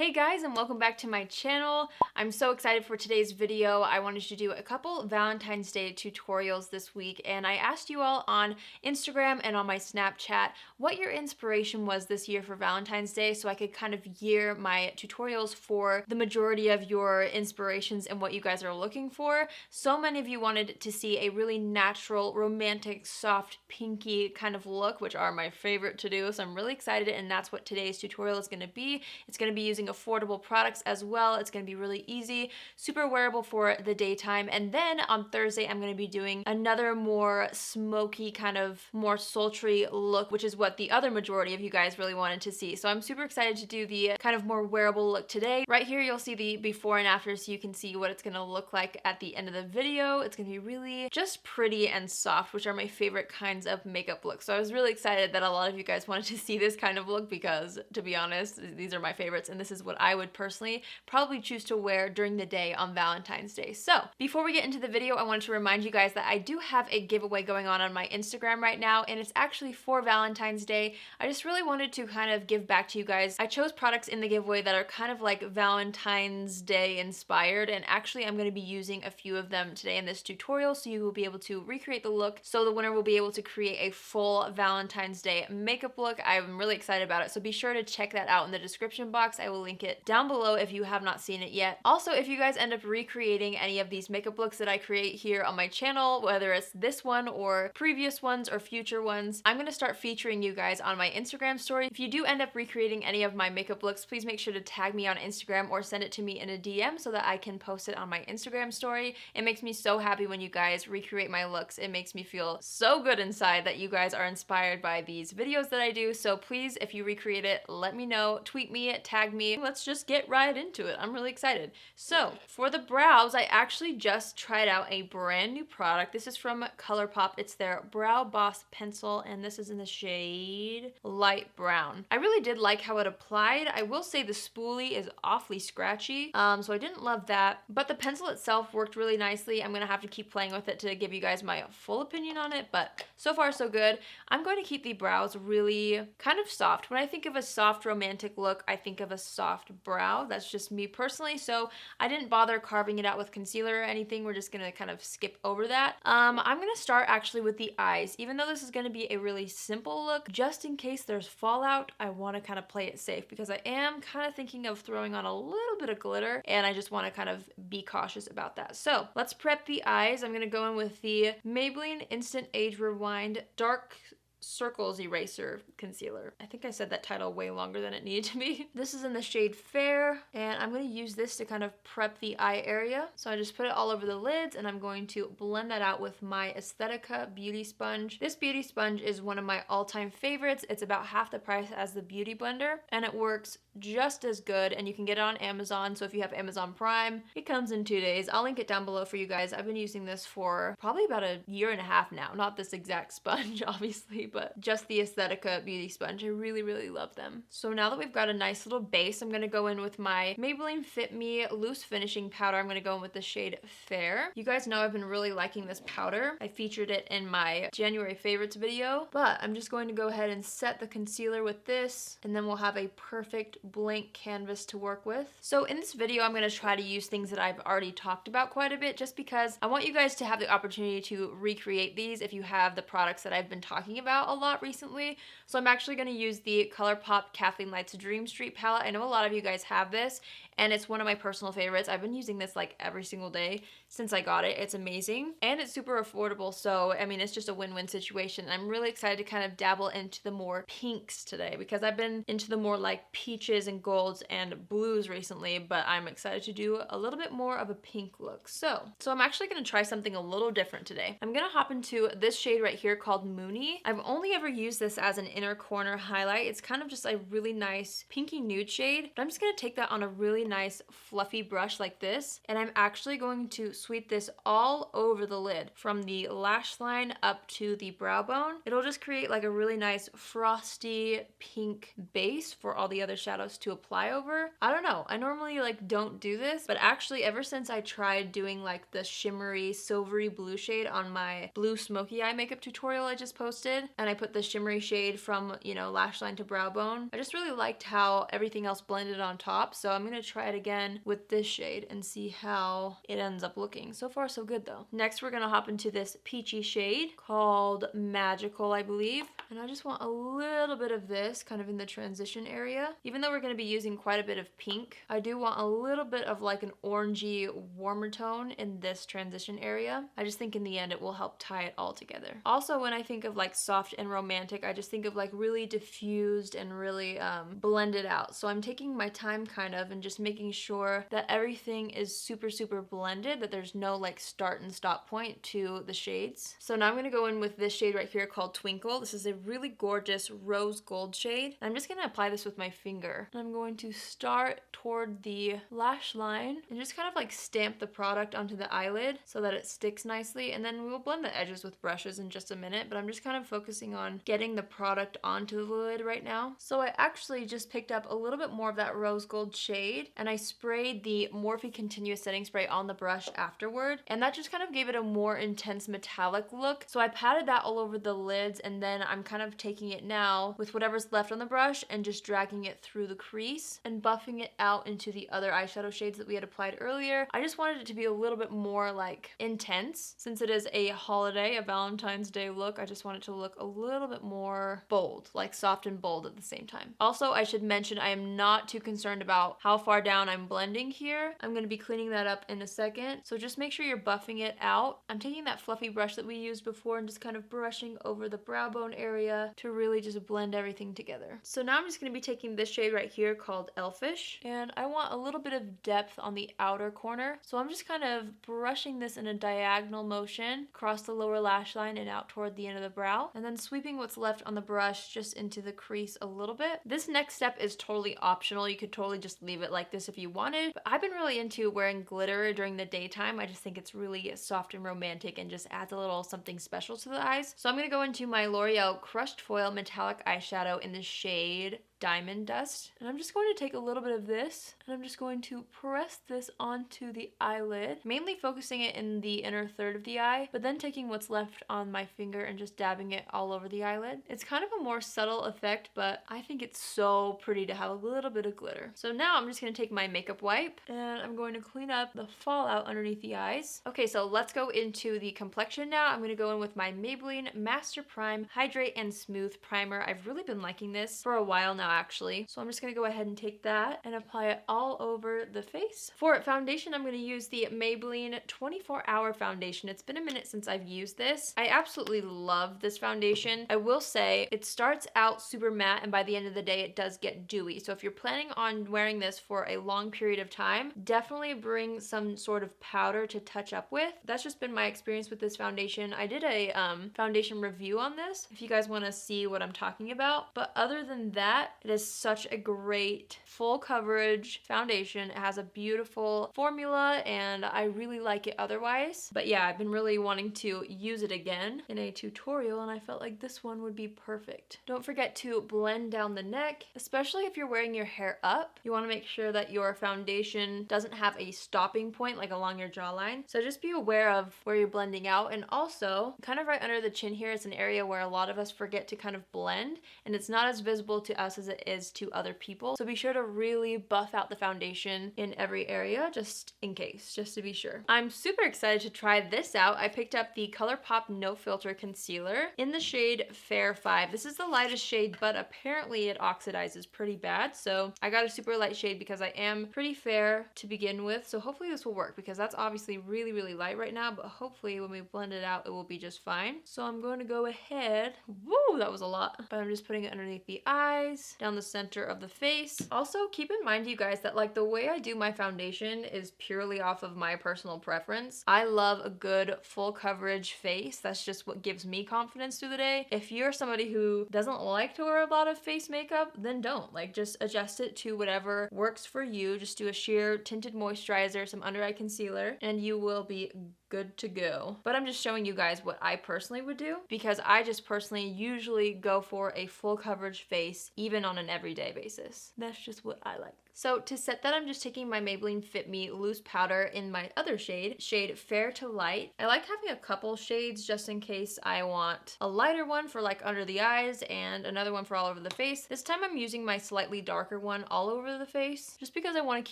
Hey guys, and welcome back to my channel. I'm so excited for today's video. I wanted to do a couple Valentine's Day tutorials this week, and I asked you all on Instagram and on my Snapchat what your inspiration was this year for Valentine's Day, so I could kind of gear my tutorials for the majority of your inspirations and what you guys are looking for. So many of you wanted to see a really natural, romantic, soft, pinky kind of look, which are my favorite to do, so I'm really excited, and that's what today's tutorial is going to be. It's going to be using affordable products as well. It's going to be really easy, super wearable for the daytime. And then on Thursday, I'm going to be doing another more smoky, kind of more sultry look, which is what the other majority of you guys really wanted to see. So I'm super excited to do the kind of more wearable look today. Right here, you'll see the before and after so you can see what it's going to look like at the end of the video. It's going to be really just pretty and soft, which are my favorite kinds of makeup looks. So I was really excited that a lot of you guys wanted to see this kind of look because, to be honest, these are my favorites, and this is what I would personally probably choose to wear during the day on Valentine's Day. So before we get into the video, I wanted to remind you guys that I do have a giveaway going on my Instagram right now, and it's actually for Valentine's Day. I just really wanted to kind of give back to you guys. I chose products in the giveaway that are kind of like Valentine's Day inspired, and actually I'm going to be using a few of them today in this tutorial, so you will be able to recreate the look, so the winner will be able to create a full Valentine's Day makeup look. I'm really excited about it, so be sure to check that out in the description box. I will link it down below if you have not seen it yet. Also, if you guys end up recreating any of these makeup looks that I create here on my channel, whether it's this one or previous ones or future ones, I'm going to start featuring you guys on my Instagram story. If you do end up recreating any of my makeup looks, please make sure to tag me on Instagram or send it to me in a DM so that I can post it on my Instagram story. It makes me so happy when you guys recreate my looks. It makes me feel so good inside that you guys are inspired by these videos that I do. So please, if you recreate it, let me know, tweet me, tag me. Let's just get right into it. I'm really excited. So for the brows, I actually just tried out a brand new product. This is from ColourPop. It's their Brow Boss pencil, and this is in the shade light brown. I really did like how it applied. I will say the spoolie is awfully scratchy, so I didn't love that, but the pencil itself worked really nicely. I'm gonna have to keep playing with it to give you guys my full opinion on it, but so far so good. I'm going to keep the brows really kind of soft. When I think of a soft romantic look, I think of a soft brow. That's just me personally, so I didn't bother carving it out with concealer or anything. We're just gonna kind of skip over that. I'm gonna start actually with the eyes. Even though this is gonna be a really simple look, just in case there's fallout, I want to kind of play it safe because I am kind of thinking of throwing on a little bit of glitter, and I just want to kind of be cautious about that. So let's prep the eyes. I'm gonna go in with the Maybelline Instant Age Rewind Dark Circles Eraser Concealer. I think I said that title way longer than it needed to be. This is in the shade Fair, and I'm going to use this to kind of prep the eye area. So I just put it all over the lids, and I'm going to blend that out with my Aesthetica Beauty Sponge. This beauty sponge is one of my all-time favorites. It's about half the price as the Beauty Blender, and it works just as good, and you can get it on Amazon. So if you have Amazon Prime, it comes in 2 days. I'll link it down below for you guys. I've been using this for probably about a year and a half now. Not this exact sponge, obviously, but just the Aesthetica Beauty Sponge. I really, really love them. So now that we've got a nice little base, I'm going to go in with my Maybelline Fit Me Loose Finishing Powder. I'm going to go in with the shade Fair. You guys know I've been really liking this powder. I featured it in my January favorites video, but I'm just going to go ahead and set the concealer with this, and then we'll have a perfect blank canvas to work with. So in this video, I'm going to try to use things that I've already talked about quite a bit, just because I want you guys to have the opportunity to recreate these if you have the products that I've been talking about a lot recently. So I'm actually going to use the ColourPop Kathleen Lights Dream Street palette. I know a lot of you guys have this, and it's one of my personal favorites. I've been using this like every single day since I got it. It's amazing, and it's super affordable, so I mean, it's just a win-win situation. I'm really excited to kind of dabble into the more pinks today because I've been into the more like peaches and golds and blues recently, but I'm excited to do a little bit more of a pink look. So I'm actually going to try something a little different today. I'm going to hop into this shade right here called Moony. I've only ever used this as an inner corner highlight. It's kind of just a really nice pinky nude shade, but I'm just going to take that on a really nice fluffy brush like this, and I'm actually going to sweep this all over the lid from the lash line up to the brow bone. It'll just create like a really nice frosty pink base for all the other shadows to apply over. I don't know, I normally like don't do this, but actually ever since I tried doing like the shimmery silvery blue shade on my blue smoky eye makeup tutorial I just posted, and I put the shimmery shade from, you know, lash line to brow bone. I just really liked how everything else blended on top, so I'm gonna try it again with this shade and see how it ends up looking. So far so good though. Next we're gonna hop into this peachy shade called Magical, I believe, and I just want a little bit of this kind of in the transition area. Even though we're gonna be using quite a bit of pink, I do want a little bit of like an orangey warmer tone in this transition area. I just think in the end it will help tie it all together. Also, when I think of like soft and romantic, I just think of like really diffused and really blended out. So I'm taking my time kind of and just making sure that everything is super blended, that there's no like start and stop point to the shades. So now I'm gonna go in with this shade right here called Twinkle. This is a really gorgeous rose gold shade. I'm just gonna apply this with my finger. I'm going to start toward the lash line and just kind of like stamp the product onto the eyelid so that it sticks nicely, and then we'll blend the edges with brushes in just a minute, but I'm just kind of focusing on getting the product onto the lid right now. So I actually just picked up a little bit more of that rose gold shade and I sprayed the Morphe Continuous Setting Spray on the brush afterward, and that just kind of gave it a more intense metallic look. So I patted that all over the lids, and then I'm kind of taking it now with whatever's left on the brush and just dragging it through the crease and buffing it out into the other eyeshadow shades that we had applied earlier. I just wanted it to be a little bit more like intense. Since it is a holiday, a Valentine's Day look, I just want it to look a little bit more bold, like soft and bold at the same time. Also, I should mention I am not too concerned about how far down I'm blending here. I'm going to be cleaning that up in a second, so just make sure you're buffing it out. I'm taking that fluffy brush that we used before and just kind of brushing over the brow bone area to really just blend everything together. So now I'm just going to be taking this shade right here called Elfish, and I want a little bit of depth on the outer corner, so I'm just kind of brushing this in a diagonal motion across the lower lash line and out toward the end of the brow, and then sweeping what's left on the brush just into the crease a little bit. This next step is totally optional. You could totally just leave it like this if you wanted, but I've been really into wearing glitter during the daytime. I just think it's really soft and romantic and just adds a little something special to the eyes. So I'm going to go into my L'Oreal Crushed Foil Metallic Eyeshadow in the shade Diamond Dust, and I'm just going to take a little bit of this and I'm just going to press this onto the eyelid, mainly focusing it in the inner third of the eye, but then taking what's left on my finger and just dabbing it all over the eyelid. It's kind of a more subtle effect, but I think it's so pretty to have a little bit of glitter. So now I'm just going to take my makeup wipe and I'm going to clean up the fallout underneath the eyes. Okay, so let's go into the complexion now. I'm going to go in with my Maybelline Master Prime Hydrate and Smooth Primer. I've really been liking this for a while now actually, so I'm just going to go ahead and take that and apply it all over the face. For foundation, I'm going to use the Maybelline 24-Hour Foundation. It's been a minute since I've used this. I absolutely love this foundation. I will say it starts out super matte and by the end of the day it does get dewy, so if you're planning on wearing this for a long period of time, definitely bring some sort of powder to touch up with. That's just been my experience with this foundation. I did a foundation review on this if you guys want to see what I'm talking about, but other than that, it is such a great full coverage foundation. It has a beautiful formula and I really like it otherwise. But yeah, I've been really wanting to use it again in a tutorial and I felt like this one would be perfect. Don't forget to blend down the neck, especially if you're wearing your hair up. You want to make sure that your foundation doesn't have a stopping point like along your jawline. So just be aware of where you're blending out, and also kind of right under the chin here is an area where a lot of us forget to kind of blend and it's not as visible to us as it is to other people. So be sure to really buff out the foundation in every area just in case, just to be sure. I'm super excited to try this out. I picked up the ColourPop No Filter Concealer in the shade Fair 5. This is the lightest shade, but apparently it oxidizes pretty bad. So I got a super light shade because I am pretty fair to begin with. So hopefully this will work because that's obviously really light right now, but hopefully when we blend it out, it will be just fine. So I'm going to go ahead. Woo, that was a lot. But I'm just putting it underneath the eyes, down the center of the face. Also, keep in mind, you guys, that like the way I do my foundation is purely off of my personal preference. I love a good full coverage face. That's just what gives me confidence through the day. If you're somebody who doesn't like to wear a lot of face makeup, then don't. Like, just adjust it to whatever works for you. Just do a sheer tinted moisturizer, some under eye concealer, and you will be good to go. But I'm just showing you guys what I personally would do because I just personally usually go for a full coverage face even on an everyday basis. That's just what I like. So to set that, I'm just taking my Maybelline Fit Me loose powder in my other shade Fair to Light. I like having a couple shades just in case I want a lighter one for like under the eyes and another one for all over the face. This time I'm using my slightly darker one all over the face just because I want to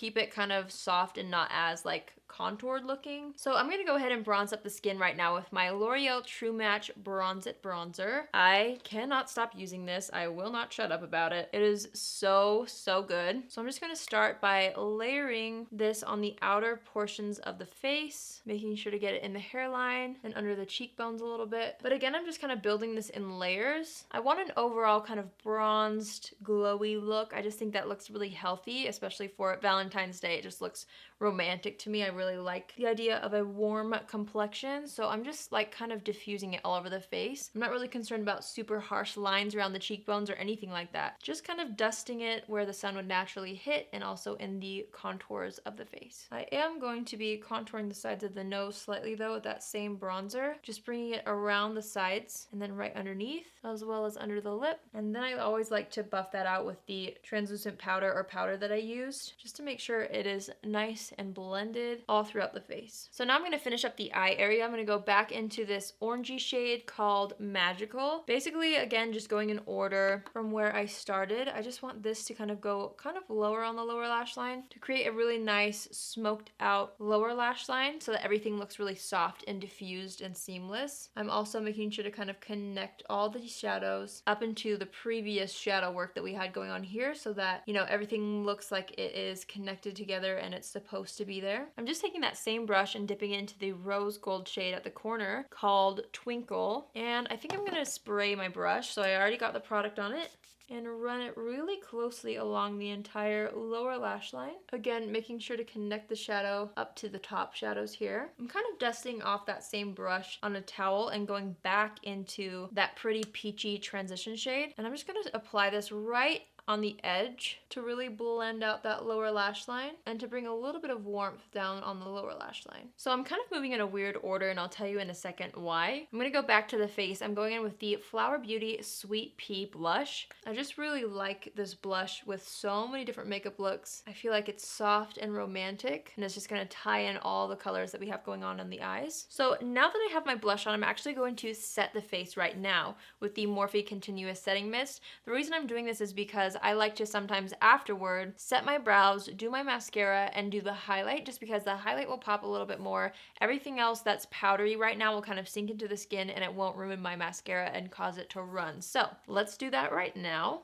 keep it kind of soft and not as like contoured looking. So I'm gonna go ahead and bronze up the skin right now with my L'Oreal True Match Bronze It Bronzer. I cannot stop using this. I will not shut up about it. It is so good. So I'm just gonna start by layering this on the outer portions of the face, making sure to get it in the hairline and under the cheekbones a little bit. But again, I'm just kind of building this in layers. I want an overall kind of bronzed, glowy look. I just think that looks really healthy, especially for Valentine's Day. It just looks romantic to me. I really like the idea of a warm complexion, so I'm just like kind of diffusing it all over the face. I'm not really concerned about super harsh lines around the cheekbones or anything like that. Just kind of dusting it where the sun would naturally hit and also in the contours of the face. I am going to be contouring the sides of the nose slightly though with that same bronzer, just bringing it around the sides and then right underneath as well as under the lip. And then I always like to buff that out with the translucent powder or powder that I used just to make sure it is nice and blended all throughout the face. So now I'm going to finish up the eye area. I'm going to go back into this orangey shade called Magical. Basically, again, just going in order from where I started. I just want this to kind of go lower on the lower lash line to create a really nice smoked out lower lash line so that everything looks really soft and diffused and seamless. I'm also making sure to kind of connect all the shadows up into the previous shadow work that we had going on here so that, you know, everything looks like it is connected together and it's supposed to be there. I'm just taking that same brush and dipping into the rose gold shade at the corner called Twinkle, and I think I'm gonna spray my brush, so I already got the product on it, and run it really closely along the entire lower lash line. Again, making sure to connect the shadow up to the top shadows here. I'm kind of dusting off that same brush on a towel and going back into that pretty peachy transition shade, and I'm just gonna apply this right on the edge to really blend out that lower lash line and to bring a little bit of warmth down on the lower lash line. So I'm kind of moving in a weird order and I'll tell you in a second why. I'm gonna go back to the face. I'm going in with the Flower Beauty Sweet Pea blush. I just really like this blush with so many different makeup looks. I feel like it's soft and romantic and it's just gonna tie in all the colors that we have going on the eyes. So now that I have my blush on, I'm actually going to set the face right now with the Morphe Continuous Setting Mist. The reason I'm doing this is because I like to sometimes afterward set my brows, do my mascara, and do the highlight just because the highlight will pop a little bit more. Everything else that's powdery right now will kind of sink into the skin and it won't ruin my mascara and cause it to run. So let's do that right now.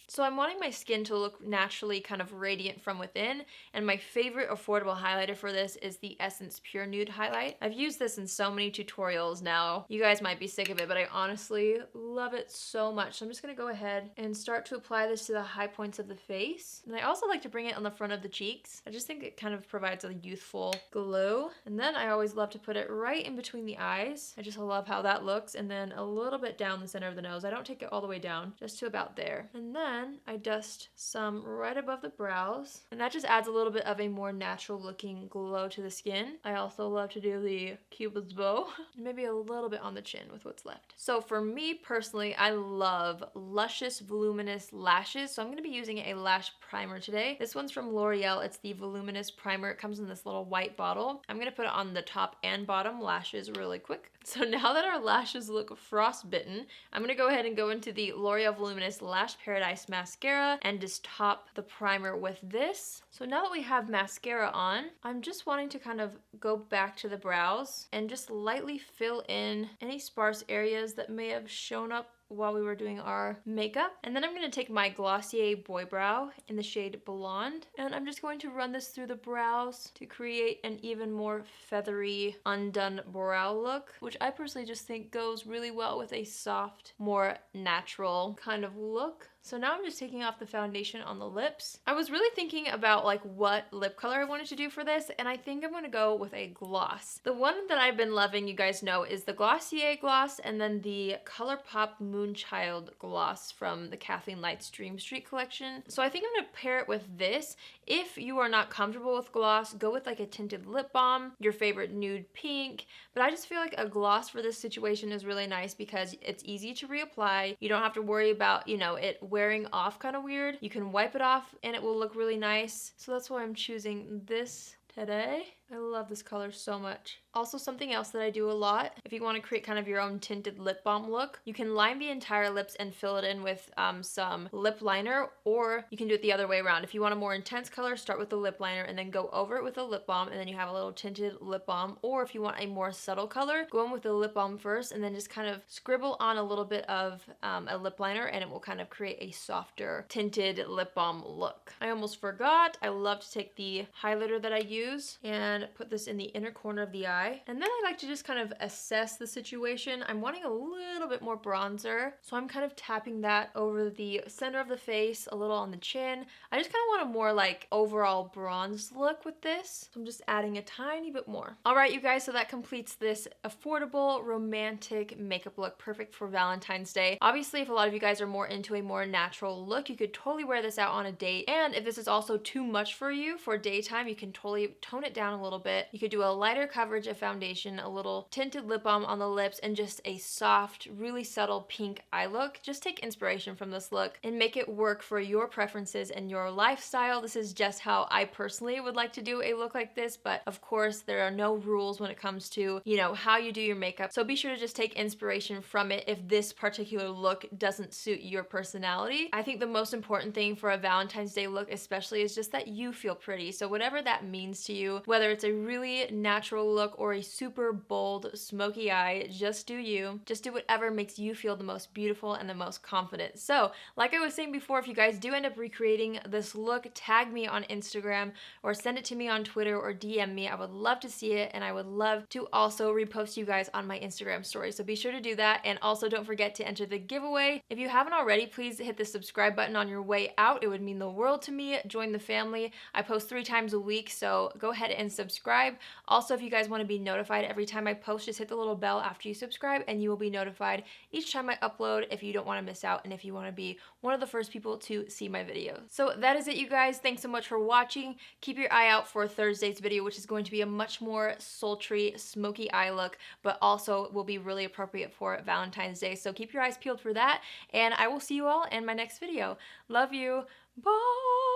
So I'm wanting my skin to look naturally kind of radiant from within, and my favorite affordable highlighter for this is the Essence Pure Nude Highlight. I've used this in so many tutorials now. You guys might be sick of it, but I honestly love it so much. So I'm just gonna go ahead and start to apply this to the high points of the face. And I also like to bring it on the front of the cheeks. I just think it kind of provides a youthful glow. And then I always love to put it right in between the eyes. I just love how that looks. And then a little bit down the center of the nose. I don't take it all the way down, just to about there. And then I dust some right above the brows, and that just adds a little bit of a more natural looking glow to the skin. I also love to do the Cupid's bow, and maybe a little bit on the chin with what's left. So for me personally, I love luscious voluminous lashes, so I'm going to be using a lash primer today. This one's from L'Oreal. It's the Voluminous Primer. It comes in this little white bottle. I'm going to put it on the top and bottom lashes really quick. So now that our lashes look frostbitten, I'm going to go ahead and go into the L'Oreal Voluminous Lash Paradise Mascara and just top the primer with this. So now that we have mascara on, I'm just wanting to kind of go back to the brows and just lightly fill in any sparse areas that may have shown up while we were doing our makeup. And then I'm going to take my Glossier Boy Brow in the shade Blonde, and I'm just going to run this through the brows to create an even more feathery, undone brow look, which I personally just think goes really well with a soft, more natural kind of look. So now I'm just taking off the foundation on the lips. I was really thinking about like what lip color I wanted to do for this, and I think I'm gonna go with a gloss. The one that I've been loving, you guys know, is the Glossier gloss and then the ColourPop Moonchild gloss from the Kathleen Lights Dream Street collection. So I think I'm gonna pair it with this. If you are not comfortable with gloss, go with like a tinted lip balm, your favorite nude pink, but I just feel like a gloss for this situation is really nice because it's easy to reapply. You don't have to worry about, you know, it wearing off kind of weird. You can wipe it off and it will look really nice. So that's why I'm choosing this today. I love this color so much. Also, something else that I do a lot, if you want to create kind of your own tinted lip balm look, you can line the entire lips and fill it in with some lip liner, or you can do it the other way around. If you want a more intense color, start with the lip liner and then go over it with a lip balm, and then you have a little tinted lip balm. Or if you want a more subtle color, go in with the lip balm first and then just kind of scribble on a little bit of a lip liner, and it will kind of create a softer tinted lip balm look. I almost forgot, I love to take the highlighter that I use and put this in the inner corner of the eye. And then I like to just kind of assess the situation. I'm wanting a little bit more bronzer, so I'm kind of tapping that over the center of the face, a little on the chin. I just kind of want a more like overall bronzed look with this. So I'm just adding a tiny bit more. All right, you guys, so that completes this affordable, romantic makeup look, perfect for Valentine's Day. Obviously, if a lot of you guys are more into a more natural look, you could totally wear this out on a date. And if this is also too much for you for daytime, you can totally tone it down a little bit. You could do a lighter coverage of foundation, a little tinted lip balm on the lips, and just a soft, really subtle pink eye look. Just take inspiration from this look and make it work for your preferences and your lifestyle. This is just how I personally would like to do a look like this, but of course there are no rules when it comes to, you know, how you do your makeup. So be sure to just take inspiration from it if this particular look doesn't suit your personality. I think the most important thing for a Valentine's Day look especially is just that you feel pretty. So whatever that means to you, whether it's a really natural look or a super bold smoky eye, just do you. Just do whatever makes you feel the most beautiful and the most confident. So like I was saying before, if you guys do end up recreating this look, tag me on Instagram or send it to me on Twitter or DM me. I would love to see it, and I would love to also repost you guys on my Instagram story. So be sure to do that, and also don't forget to enter the giveaway. If you haven't already, please hit the subscribe button on your way out. It would mean the world to me. Join the family. I post 3 times a week, so go ahead and subscribe. Also, if you guys want to be notified every time I post, just hit the little bell after you subscribe and you will be notified each time I upload if you don't want to miss out and if you want to be one of the first people to see my videos. So that is it, you guys. Thanks so much for watching. Keep your eye out for Thursday's video, which is going to be a much more sultry, smoky eye look, but also will be really appropriate for Valentine's Day. So keep your eyes peeled for that, and I will see you all in my next video. Love you. Bye!